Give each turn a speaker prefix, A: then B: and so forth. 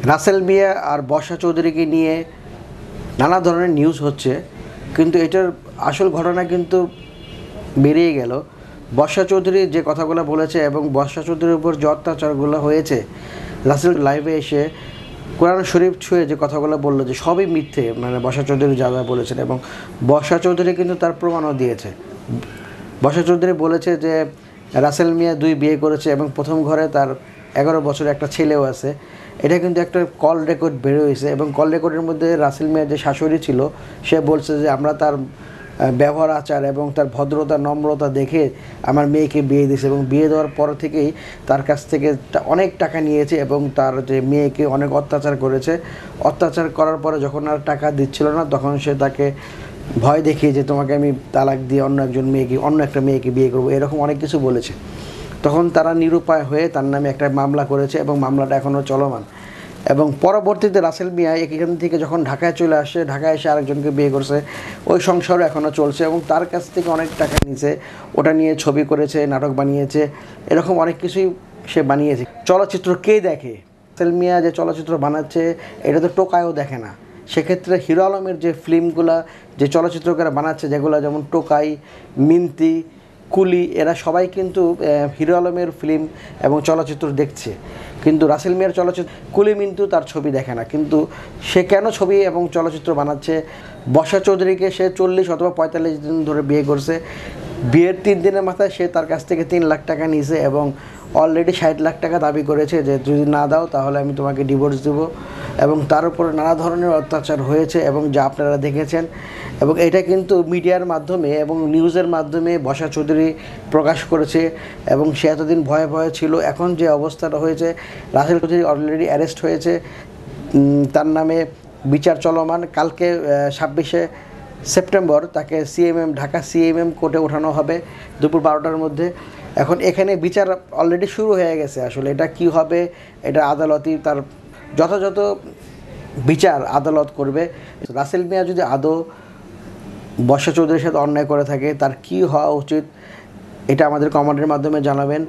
A: রাসেল মিয়া আর বর্ষা চৌধুরীকে নিয়ে নানা ধরনের নিউজ হচ্ছে, কিন্তু এটার আসল ঘটনা কিন্তু বেরিয়ে গেল। বর্ষা চৌধুরী যে কথাগুলো বলেছে এবং বর্ষা চৌধুরীর উপর যে অত্যাচারগুলো হয়েছে, রাসেল লাইভে এসে কোরআন শরীফ ছুঁয়ে যে কথাগুলো বললো যে সবই মিথ্যে, মানে বর্ষা চৌধুরী যা যা বলেছেন, এবং বর্ষা চৌধুরী কিন্তু তার প্রমাণও দিয়েছে। বর্ষা চৌধুরী বলেছে যে রাসেল মিয়া 2 বিয়ে করেছে এবং প্রথম ঘরে তার 11 বছরের একটা ছেলেও আছে। এটা কিন্তু একটা কল রেকর্ড বের হয়েছে, এবং কল রেকর্ডের মধ্যে রাসেল মিয়ার যে শাশুড়ি ছিল সে বলছে যে আমরা তার ব্যবহার আচার এবং তার ভদ্রতা নম্রতা দেখে আমার মেয়েকে বিয়ে দিয়েছে, এবং বিয়ে দেওয়ার পর থেকেই তার কাছ থেকে অনেক টাকা নিয়েছে এবং তার যে মেয়েকে অনেক অত্যাচার করেছে। অত্যাচার করার পরে যখন আর টাকা দিচ্ছিল না, তখন সে তাকে ভয় দেখিয়ে যে তোমাকে আমি তালাক দিয়ে অন্য একটা মেয়েকে বিয়ে করবো, এরকম অনেক কিছু বলেছে। তখন তারা নিরুপায় হয়ে তার নামে একটা মামলা করেছে এবং মামলাটা এখনও চলমান। এবং পরবর্তীতে রাসেল মিয়া এখান থেকে যখন ঢাকায় চলে আসে, ঢাকায় এসে আরেকজনকে বিয়ে করছে, ওই সংসারও এখনও চলছে এবং তার কাছ থেকে অনেক টাকা নিয়েছে, ওটা নিয়ে ছবি করেছে, নাটক বানিয়েছে, এরকম অনেক কিছুই সে বানিয়েছে। চলচ্চিত্র কে দেখে? রাসেল মিয়া যে চলচ্চিত্র বানাচ্ছে এটা তো টোকায়ও দেখে না। সেক্ষেত্রে হিরো আলমের যে ফিল্মগুলো, যে চলচ্চিত্রকারা বানাচ্ছে, যেগুলো যেমন টোকাই, মিন্তি, কুলি, এরা সবাই কিন্তু হিরো আলমের ফিল্ম এবং চলচ্চিত্র দেখছে, কিন্তু রাসেল মিয়ার চলচ্চিত্র কুলি মিন্টু তার ছবি দেখে না। কিন্তু সে কেন ছবি এবং চলচ্চিত্র বানাচ্ছে? বর্ষা চৌধুরীকে সে 40 অথবা 45 দিন ধরে বিয়ে করছে। বিয়ের 3 দিনের মাথায় সে তার কাছ থেকে 3 লাখ টাকা নিয়েছে এবং অলরেডি 60 লাখ টাকা দাবি করেছে যে যদি না দাও তাহলে আমি তোমাকে ডিভোর্স দেবো, এবং তার উপরে নানা ধরনের অত্যাচার হয়েছে এবং যা আপনারা দেখেছেন। এবং এটা কিন্তু মিডিয়ার মাধ্যমে এবং নিউজের মাধ্যমে বর্ষা চৌধুরী প্রকাশ করেছে, এবং সে এতদিন ভয়ে ভয়ে ছিল। এখন যে অবস্থাটা হয়েছে, রাসেল চৌধুরী অলরেডি অ্যারেস্ট হয়েছে, তার নামে বিচার চলমান। কালকে 26শে সেপ্টেম্বর তাকে ঢাকা সিএমএম কোর্টে ওঠানো হবে দুপুর 12টার মধ্যে। এখন এখানে বিচার অলরেডি শুরু হয়ে গেছে। আসলে এটা কি হবে, এটা আদালতই তার যথাযথ বিচার আদালত করবে। রাসেল মিয়া যদি আদৌ বর্ষা চৌধুরীর সাথে অন্যায় করে থাকে, তার কি হওয়া উচিত এটা আমাদের কমেন্টের মাধ্যমে জানাবেন।